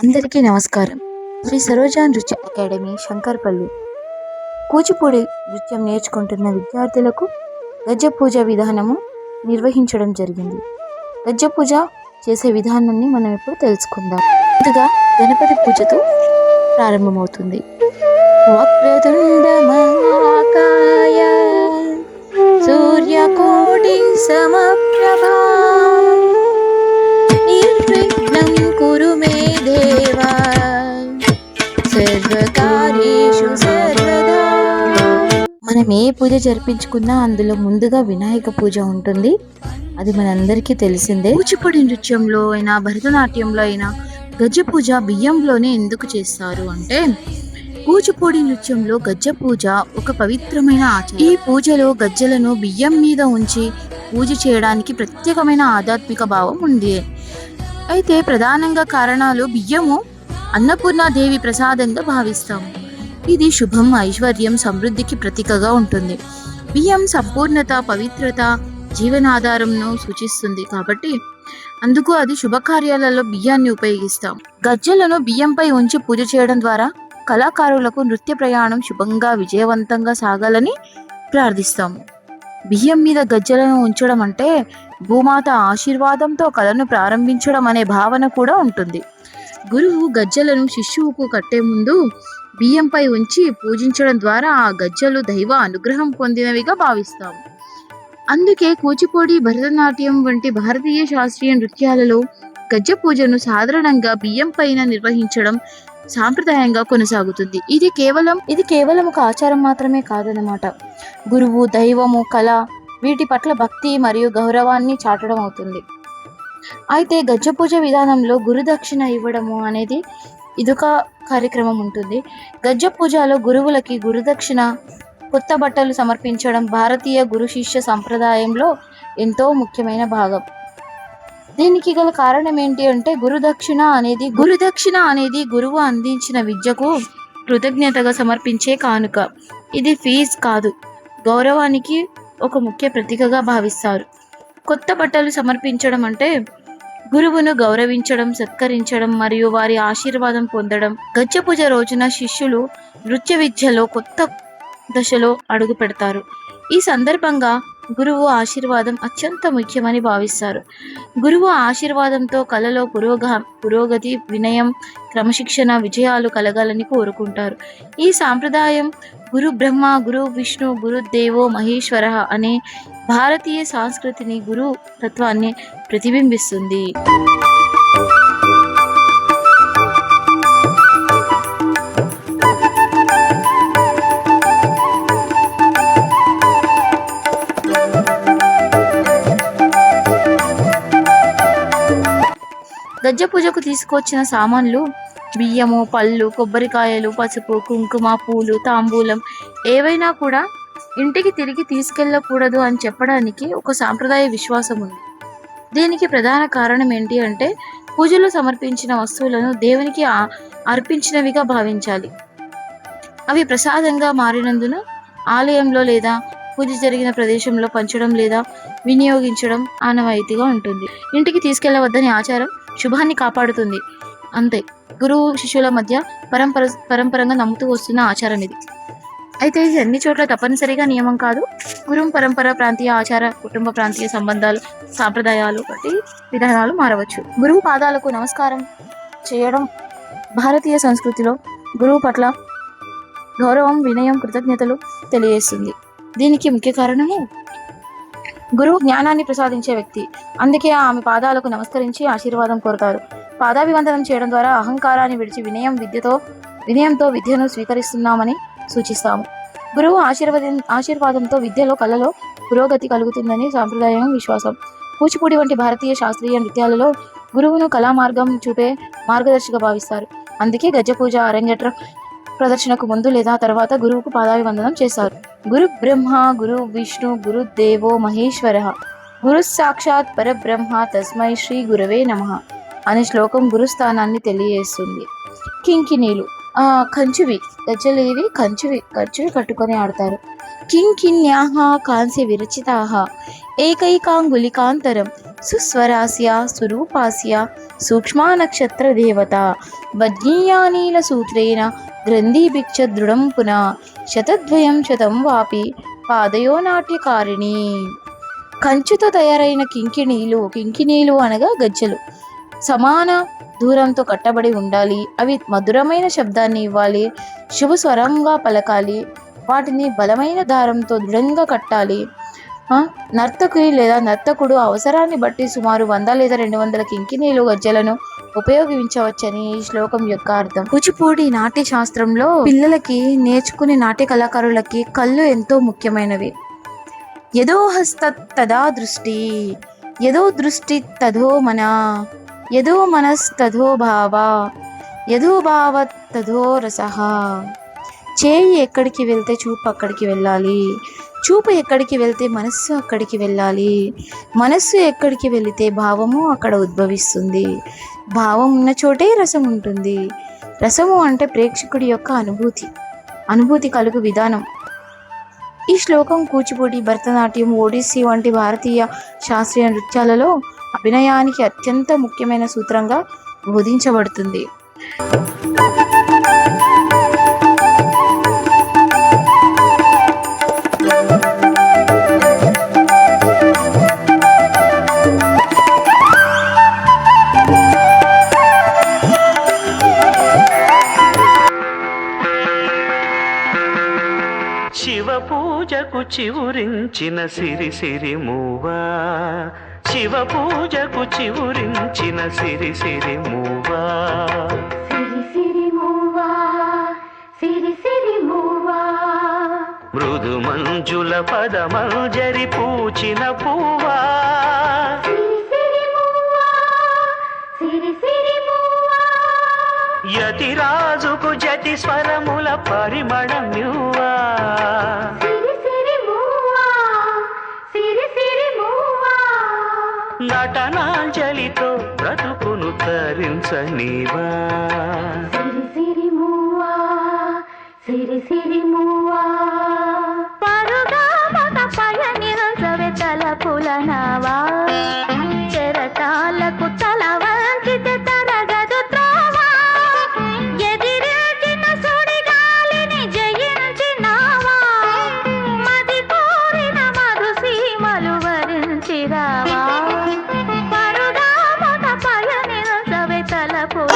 అందరికీ నమస్కారం. శ్రీ సరోజా నృత్య అకాడమీ శంకర్పల్లి కూచిపూడి నృత్యం నేర్చుకుంటున్న విద్యార్థులకు గజ్జ పూజ విధానము నిర్వహించడం జరిగింది. గజ్జ పూజ చేసే విధానాన్ని మనం ఇప్పుడు తెలుసుకుందాం. ముందుగా గణపతి పూజతో ప్రారంభమవుతుంది. వక్రతుండ మహాకాయ సూర్యకోటి సమప్రభా నిర్విఘ్నం కురు మే దేవా సర్వకార్యేషు సర్వదా. మనం ఏ పూజ జరిపించుకున్నా అందులో ముందుగా వినాయక పూజ ఉంటుంది. అది మనందరికీ తెలిసిందే. కూచిపూడి నృత్యంలో అయినా భరతనాట్యంలో అయినా గజ్జ పూజ బియ్యంలోనే ఎందుకు చేస్తారు అంటే, కూచిపూడి నృత్యంలో గజ్జ పూజ ఒక పవిత్రమైన ఆచారం. ఈ పూజలో గజ్జలను బియ్యం మీద ఉంచి పూజ చేయడానికి ప్రత్యేకమైన ఆధ్యాత్మిక భావం ఉంది. అయితే ప్రధానంగా కారణాలు బియ్యము అన్నపూర్ణాదేవి ప్రసాదంగా భావిస్తాము. ఇది శుభం, ఐశ్వర్యం, సమృద్ధికి ప్రతీకగా ఉంటుంది. బియ్యం సంపూర్ణత, పవిత్రత, జీవనాధారంను సూచిస్తుంది కాబట్టి అందుకు అది శుభకార్యాలలో బియ్యాన్ని ఉపయోగిస్తాం. గజ్జలను బియ్యంపై ఉంచి పూజ చేయడం ద్వారా కళాకారులకు నృత్య ప్రయాణం శుభంగా విజయవంతంగా సాగాలని ప్రార్థిస్తాము. బియ్యం మీద గజ్జలను ఉంచడం అంటే భూమాత ఆశీర్వాదంతో కళను ప్రారంభించడం అనే భావన కూడా ఉంటుంది. గురువు గజ్జలను శిష్యువుకు కట్టే ముందు బియ్యంపై ఉంచి పూజించడం ద్వారా ఆ గజ్జలు దైవ అనుగ్రహం పొందినవిగా భావిస్తాము. అందుకే కూచిపూడి, భరతనాట్యం వంటి భారతీయ శాస్త్రీయ నృత్యాలలో గజ్జ పూజను సాధారణంగా బియ్యం పైన నిర్వహించడం సాంప్రదాయంగా కొనసాగుతుంది. ఇది కేవలం ఒక ఆచారం మాత్రమే కాదన్నమాట. గురువు, దైవము, కళ వీటి పట్ల భక్తి మరియు గౌరవాన్ని చాటడం అవుతుంది. అయితే గజ్జ పూజ విధానంలో గురుదక్షిణ ఇవ్వడము అనేది ఇదొక కార్యక్రమం ఉంటుంది. గజ్జ పూజలో గురువులకి గురుదక్షిణ, కొత్త బట్టలు సమర్పించడం భారతీయ గురు శిష్య సంప్రదాయంలో ఎంతో ముఖ్యమైన భాగం. దీనికి గల కారణం ఏంటి అంటే, గురుదక్షిణ అనేది గురువు అందించిన విద్యకు కృతజ్ఞతగా సమర్పించే కానుక. ఇది ఫీజు కాదు, గౌరవానికి ఒక ముఖ్య ప్రతీకగా భావిస్తారు. కొత్త బట్టలు సమర్పించడం అంటే గురువును గౌరవించడం, సత్కరించడం మరియు వారి ఆశీర్వాదం పొందడం. గజ్జ పూజ రోజున శిష్యులు నృత్య విద్యలో కొత్త దశలో అడుగు పెడతారు. ఈ సందర్భంగా గురువు ఆశీర్వాదం అత్యంత ముఖ్యమని భావిస్తారు. గురువు ఆశీర్వాదంతో కళలో పురోగతి, వినయం, క్రమశిక్షణ, విజయాలు కలగాలని కోరుకుంటారు. ఈ సాంప్రదాయం గురు బ్రహ్మ, గురు విష్ణు, గురు దేవో మహేశ్వర అనే భారతీయ సంస్కృతిని, గురు తత్వాన్ని ప్రతిబింబిస్తుంది. గజ్జ పూజకు తీసుకొచ్చిన సామాన్లు బియ్యము, పళ్ళు, కొబ్బరికాయలు, పసుపు, కుంకుమ, పూలు, తాంబూలం ఏవైనా కూడా ఇంటికి తిరిగి తీసుకెళ్ళకూడదు అని చెప్పడానికి ఒక సాంప్రదాయ విశ్వాసం ఉంది. దీనికి ప్రధాన కారణం ఏంటి అంటే, పూజలో సమర్పించిన వస్తువులను దేవునికి అర్పించినవిగా భావించాలి. అవి ప్రసాదంగా మారినందున ఆలయంలో లేదా పూజ జరిగిన ప్రదేశంలో పంచడం లేదా వినియోగించడం ఆనవాయితీగా ఉంటుంది. ఇంటికి ఆచారం శుభాన్ని కాపాడుతుంది. అంతే, గురువు శిష్యుల మధ్య పరంపరంగా నమ్ముతూ వస్తున్న ఆచారం ఇది. అయితే ఇది అన్ని చోట్ల తప్పనిసరిగా నియమం కాదు. గురువు పరంపర, ప్రాంతీయ ఆచార, కుటుంబ ప్రాంతీయ సంబంధాలు, సాంప్రదాయాలు బట్టి విధానాలు మారవచ్చు. గురువు పాదాలకు నమస్కారం చేయడం భారతీయ సంస్కృతిలో గురువు పట్ల గౌరవం, వినయం, కృతజ్ఞతలు తెలియజేస్తుంది. దీనికి ముఖ్య కారణము గురువు జ్ఞానాన్ని ప్రసాదించే వ్యక్తి. అందుకే ఆమె పాదాలకు నమస్కరించి ఆశీర్వాదం కోరుతారు. పాదాభివందనం చేయడం ద్వారా అహంకారాన్ని విడిచి వినయంతో విద్యను స్వీకరిస్తున్నామని సూచిస్తాము. గురువు ఆశీర్వాదంతో విద్యలో, కళలో పురోగతి కలుగుతుందని సాంప్రదాయం విశ్వాసం. కూచిపూడి వంటి భారతీయ శాస్త్రీయ నృత్యాలలో గురువును కళా మార్గం చూపే మార్గదర్శిగా భావిస్తారు. అందుకే గజ్జ పూజ అరంగేట్రం ప్రదర్శనకు ముందు లేదా తర్వాత గురువుకు పాదాభివందనం చేస్తారు. గురు బ్రహ్మ, గురు విష్ణు, గురు దేవో మహేశ్వర, గురు సాక్షాత్ పరబ్రహ్మ, తస్మై శ్రీ గురవే నమః అనే శ్లోకం గురుస్థానాన్ని తెలియజేస్తుంది. కింకిణీలు, కంచువి, గజ్జలేవి కంచువి కట్టుకొని ఆడతారు. కింకిణ్యాః కాంస్య విరచితాః ఏకైకాంగులికాంతరం సుస్వరాస్య స్వరూపాస్య సూక్ష్మా నక్షత్ర దేవత వజ్ఞీయానీల సూత్రేణ గ్రంథిభిక్ష దృఢం పునః శతద్వయం శతం వాపి పాదయో నాట్యకారిణి. కంచుతో తయారైన కింకిణీలు అనగా గజ్జలు సమాన దూరంతో కట్టబడి ఉండాలి. అవి మధురమైన శబ్దాన్ని ఇవ్వాలి, శుభ స్వరంగా పలకాలి. వాటిని బలమైన దారంతో దృఢంగా కట్టాలి. నర్తకి లేదా నర్తకుడు అవసరాన్ని బట్టి సుమారు 100 లేదా 200 కింకిణీలు గజ్జలను ఉపయోగించవచ్చని ఈ శ్లోకం యొక్క అర్థం. కూచిపూడి నాట్య శాస్త్రంలో పిల్లలకి నేర్చుకునే నాట్య కళాకారులకి కళ్ళు ఎంతో ముఖ్యమైనవి. యదో హస్త తదా దృష్టి, యదో దృష్టి తదో మన, యదో మనస్తదో భావ, యదో భావ తదో రసః. చేయి ఎక్కడికి వెళ్తే చూపు అక్కడికి వెళ్ళాలి, చూపు ఎక్కడికి వెళ్తే మనస్సు అక్కడికి వెళ్ళాలి, మనస్సు ఎక్కడికి వెళితే భావము అక్కడ ఉద్భవిస్తుంది, భావం ఉన్న చోటే రసం ఉంటుంది. రసము అంటే ప్రేక్షకుడి యొక్క అనుభూతి కలుగు విధానం. ఈ శ్లోకం కూచిపూడి, భరతనాట్యం, ఒడిస్సీ వంటి భారతీయ శాస్త్రీయ నృత్యాలలో అభినయానికి అత్యంత ముఖ్యమైన సూత్రంగా బోధించబడుతుంది. శివ పూజకు చివురించిన సిరి సిరి మూవా, శివ పూజకు చివురించిన సిరి సిరి మూవా, సిరి సిరి మూవా, సిరి సిరి మూవా, మృదు మంజుల పదమంజరి పూచిన పువ్వా, సిరి సిరి మూవా, సిరి సిరి మూవా, యతిరాజుకు జతి స్వరముల పరిమళం న్యూవా, సిరి సిరి మూవా, సిరి సిరి మూవా, నటనాంజలితో బ్రతుకును తరించనివా, సిరి సిరి మూవా, సిరి సిరి మూవా, పరుగా మగ పయనిరసవె తలపుల నావా, చెరటాలకు తల వంచితే తరగదు త్రోవా, ఎదిరించిన సుడిగాలిని జయించినావా, మది కోరిన మధు సీమలు వరించిరావా, పరుగా మగ పయనిరసవె తలపుల